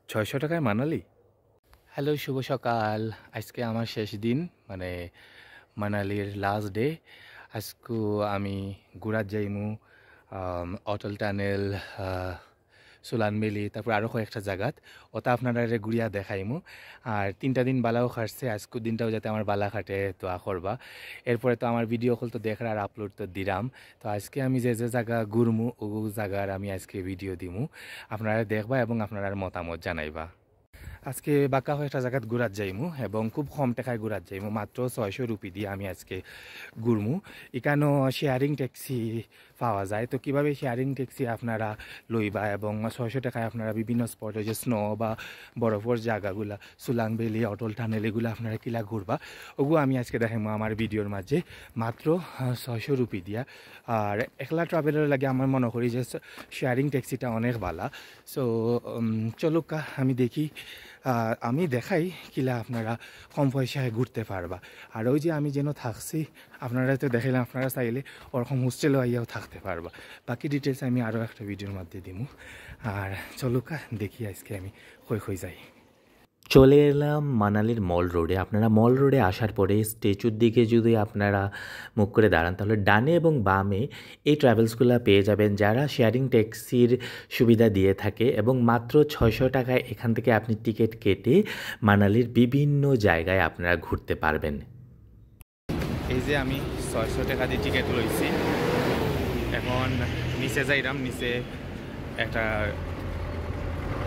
600 টাকায় মানালি। হ্যালো, শুভ সকাল। আজকে আমার শেষ দিন, মানে মানালির লাস্ট ডে। আজকে আমি ঘুরাত যাইমু অটল টানেল, সোলান ভ্যালি, তারপর আরও কয়েকটা জায়গাত। ওটা আপনারা ঘুরিয়া দেখাইমু। আর 3টা দিন বালাও খাটছে, আজকের দিনটাও যাতে আমার বালা খাটে তো করবা। এরপরে তো আমার ভিডিও কল তো দেখার আর আপলোড তো দিলাম। তো আজকে আমি যে যে জায়গা ঘুরমু ও জায়গার আমি আজকে ভিডিও দিমু, আপনারা দেখবা এবং আপনার মতামত জানাইবা। আজকে বাঁকা একটা জায়গাত ঘুরাত যাইমু এবং খুব কম টাকায় ঘুরাত যাইমু, মাত্র 600 রুপি দিয়ে আমি আজকে ঘুরমু। এখানেও শেয়ারিং ট্যাক্সি পাওয়া যায়। তো কীভাবে শেয়ারিং ট্যাক্সি আপনারা লইবা এবং 600 টাকায় আপনারা বিভিন্ন স্পটে যে স্নো বা বরফের জায়গাগুলা, সুলাং ভ্যালি, অটল টানেল, এগুলো আপনারা কিলা ঘুরবা, ওগুলো আমি আজকে দেখাইমু আমার ভিডিওর মাঝে, মাত্র 600 রুপি দিয়া। আর একলা ট্রাভেলের লাগে আমার মনে করি যে শেয়ারিং ট্যাক্সিটা অনেক ভালো। সো চলুকা আমি দেখি, আমি দেখাই কিলা আপনারা কম পয়সায় ঘুরতে পারবা। আর ওই যে আমি যেন থাকছি, আপনারা তো দেখাইলাম, আপনারা চাইলে ওরকম হোস্টেলও আইয়াও থাকতে পারবা। বাকি ডিটেলস আমি আরও একটা ভিডিওর মধ্যে দিমু। আর চলুকা দেখি আজকে আমি কই যাই। চলে এলাম মানালির মল রোডে। আপনারা মল রোডে আসার পরে স্ট্যাচুর দিকে যদি আপনারা মুখ করে দাঁড়ান, তাহলে ডানে এবং বামে এই ট্রাভেলসগুলো পেয়ে যাবেন, যারা শেয়ারিং ট্যাক্সির সুবিধা দিয়ে থাকে এবং মাত্র 600 টাকায় এখান থেকে আপনি টিকিট কেটে মানালির বিভিন্ন জায়গায় আপনারা ঘুরতে পারবেন। এই যে আমি 600 টাকা দিয়ে টিকিট লইছি, এখন নিচে যাইলাম। নিচে একটা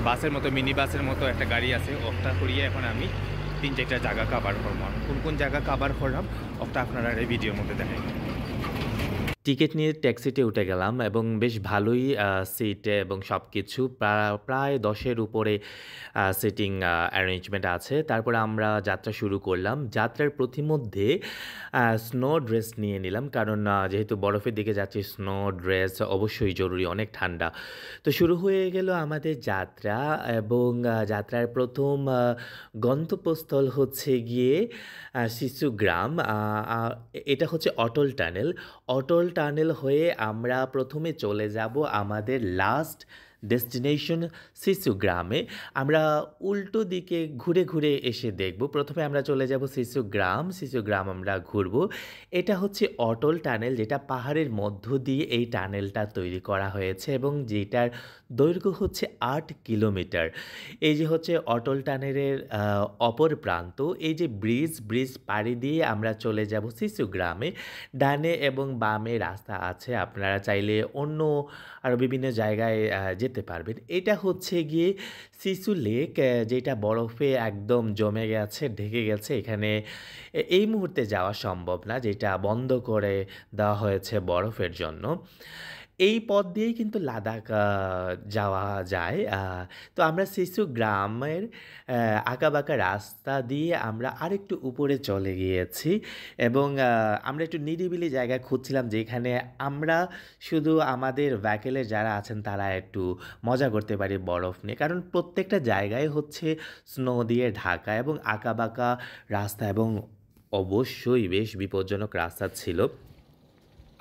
বাসের মতো, মিনি বাসের মতো একটা গাড়ি আছে, ওটা করিয়ে এখন আমি 3-4টা জায়গা কাভার করলাম। কোন কোন জায়গা কাভার করলাম ওটা আপনারা এই ভিডিওর মধ্যে দেখাই। টিকিট নিয়ে ট্যাক্সিতে উঠে গেলাম এবং বেশ ভালোই সিট এবং সব কিছু প্রায় 10-এর উপরে সিটিং অ্যারেঞ্জমেন্ট আছে। তারপরে আমরা যাত্রা শুরু করলাম। যাত্রার প্রতিমধ্যে স্নো ড্রেস নিয়ে নিলাম, কারণ যেহেতু বরফের দিকে যাচ্ছি, স্নো ড্রেস অবশ্যই জরুরি, অনেক ঠান্ডা। তো শুরু হয়ে গেল আমাদের যাত্রা এবং যাত্রার প্রথম গন্তব্যস্থল হচ্ছে গিয়ে সিসু গ্রাম। এটা হচ্ছে অটল টানেল। অটল টানেল হয়ে আমরা প্রথমে চলে যাব আমাদের লাস্ট ডেস্টিনেশন সিসু গ্রামে। আমরা উল্টো দিকে ঘুরে ঘুরে এসে দেখব। প্রথমে আমরা চলে যাব সিসু গ্রাম আমরা ঘুরব। এটা হচ্ছে অটল টানেল, যেটা পাহাড়ের মধ্য দিয়ে এই টানেলটা তৈরি করা হয়েছে এবং যেটার দৈর্ঘ্য হচ্ছে 8 কিলোমিটার। এই যে হচ্ছে অটল টানেলের অপর প্রান্ত। এই যে ব্রিজ পাড়ি দিয়ে আমরা চলে যাব সিসু গ্রামে। ডানে এবং বামে রাস্তা আছে, আপনারা চাইলে অন্য আরও বিভিন্ন জায়গায় যেতে পারবেন। এটা হচ্ছে গিয়ে সিসু লেক, যেটা বরফে একদম জমে গেছে, ঢেকে গেছে। এখানে এই মুহূর্তে যাওয়া সম্ভব না, যেটা বন্ধ করে দেওয়া হয়েছে বরফের জন্য। এই পথ দিয়েই কিন্তু লাদাখ যাওয়া যায়। তো আমরা সিসু গ্রামের আঁকাবাঁকা রাস্তা দিয়ে আমরা আরেকটু উপরে চলে গিয়েছি এবং আমরা একটু নিরিবিলি জায়গায় খুঁজছিলাম, যেখানে আমরা শুধু আমাদের ভ্যাকেলে যারা আছেন তারা একটু মজা করতে পারি বরফ নিয়ে, কারণ প্রত্যেকটা জায়গায় হচ্ছে স্নো দিয়ে ঢাকা এবং আঁকাবাঁকা রাস্তা এবং অবশ্যই বেশ বিপজ্জনক রাস্তা ছিল।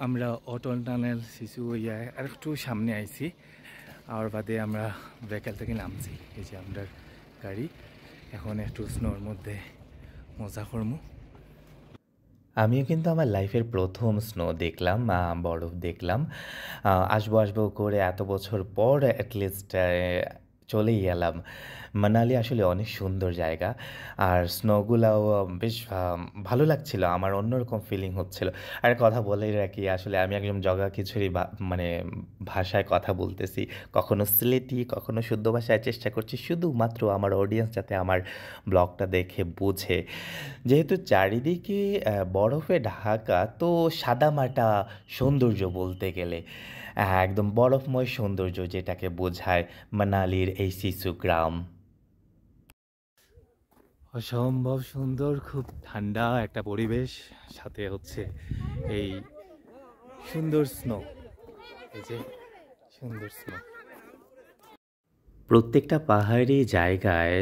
আমরা অটল টানেল শিশু হইয়া আর একটু সামনে আইছি, আর বাদে আমরা ভেহিকেল থেকে নামছি। এই যে আমরা গাড়ি, এখন একটু স্নোর মধ্যে মজা করমু। আমিও কিন্তু আমার লাইফের প্রথম স্নো দেখলাম, বরফ দেখলাম। আসবো করে এত বছর পর অ্যাটলিস্ট চলেই এলাম। মানালি আসলে অনেক সুন্দর জায়গা, আর স্নোগুলাও বেশ ভালো লাগছিল। আমার অন্যরকম ফিলিং হচ্ছিল। আর কথা বলেই রাখি, আসলে আমি একজন জগা খিচুড়ি মানে ভাষায় কথা বলতেছি, কখনো সিলেটি, কখনো শুদ্ধ ভাষায় চেষ্টা করছি, শুধুমাত্র আমার অডিয়েন্স যাতে আমার ব্লগটা দেখে বোঝে। যেহেতু চারিদিকে বরফে ঢাকা, তো সাদামাটা সৌন্দর্য বলতে গেলে একদম বরফময় সৌন্দর্য, যেটাকে বোঝায় মানালির এই সিসু গ্রাম। অসম্ভব সুন্দর, খুব ঠান্ডা একটা পরিবেশ, সাথে হচ্ছে এই সুন্দর স্নো। এই যে সুন্দর স্নো। প্রত্যেকটা পাহাড়ি জায়গায়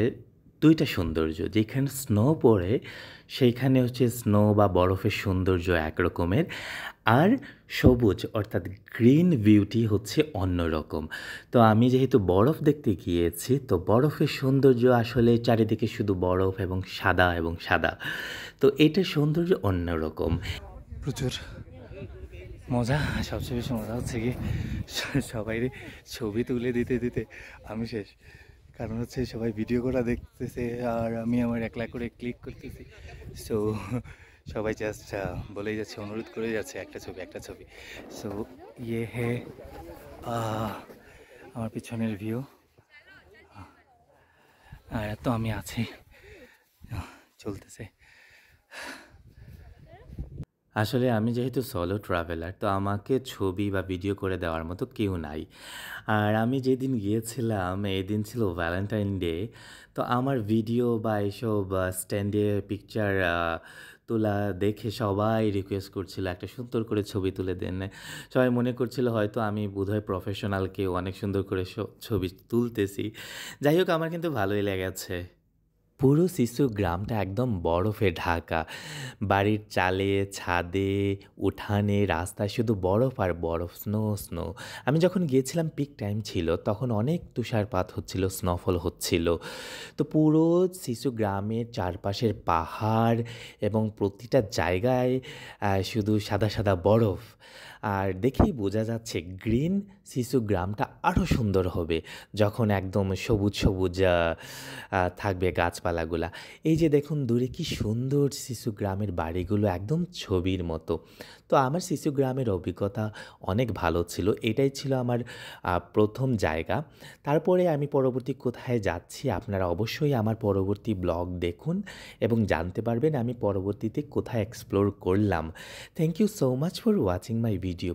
দুইটা সৌন্দর্য, যেখানে স্নো পড়ে সেইখানে হচ্ছে স্নো বা বরফের সৌন্দর্য একরকমের, আর সবুজ অর্থাৎ গ্রিন বিউটি হচ্ছে অন্যরকম। তো আমি যেহেতু বরফ দেখতে গিয়েছি, তো বরফের সৌন্দর্য আসলে চারিদিকে শুধু বরফ এবং সাদা এবং সাদা। তো এটার সৌন্দর্য অন্যরকম। প্রচুর মজা। সবচেয়ে বেশি মজা হচ্ছে কি সবাই ছবি তুলে দিতে দিতে আমি শেষ। কারণ হচ্ছে সবাই ভিডিও করা দেখতেছে আর আমি আমার একলা করে ক্লিক করতেছি। সো সবাই জাস্ট বলেই যাচ্ছে, অনুরোধ করে যাচ্ছে একটা ছবি একটা ছবি। সো ইয়ে হে আমার পিছনের ভিউ, আর এত আমি আছি, চলতেছে। আসলে আমি যেহেতু সোলো ট্রাভেলার, তো আমাকে ছবি বা ভিডিও করে দেওয়ার মতো কেউ নাই। আর আমি যেদিন গিয়েছিলাম এদিন ছিল ভ্যালেন্টাইন ডে। তো আমার ভিডিও বা এসব স্ট্যান্ডে পিকচার তোলা দেখে সবাই রিকোয়েস্ট করছিল একটা সুন্দর করে ছবি তুলে দেন। সবাই মনে করছিল হয়তো আমি বোধহয় প্রফেশনাল কেউ, অনেক সুন্দর করে ছবি তুলতেছি। যাই হোক, আমার কিন্তু ভালোই লেগেছে। পুরো সিসু গ্রামটা একদম বরফে ঢাকা। বাড়ির চালে, ছাদে, উঠানে, রাস্তায় শুধু বরফ আর বরফ, স্নো, স্নো। আমি যখন গিয়েছিলাম পিক টাইম ছিল, তখন অনেক তুষারপাত হচ্ছিল, স্নোফল হচ্ছিল। তো পুরো সিসু গ্রামের চারপাশের পাহাড় এবং প্রতিটা জায়গায় শুধু সাদা, সাদা বরফ। আর দেখেই বোঝা যাচ্ছে গ্রিন সিসু গ্রামটা আরও সুন্দর হবে যখন একদম সবুজ, সবুজ থাকবে গাছপালাগুলা। এই যে দেখুন দূরে কি সুন্দর শিশু গ্রামের বাড়িগুলো, একদম ছবির মতো। তো আমার শিশু গ্রামের অভিজ্ঞতা অনেক ভালো ছিল। এটাই ছিল আমার প্রথম জায়গা। তারপরে আমি পরবর্তী কোথায় যাচ্ছি আপনারা অবশ্যই আমার পরবর্তী ব্লগ দেখুন এবং জানতে পারবেন আমি পরবর্তীতে কোথায় এক্সপ্লোর করলাম। Thank you so much for watching my video.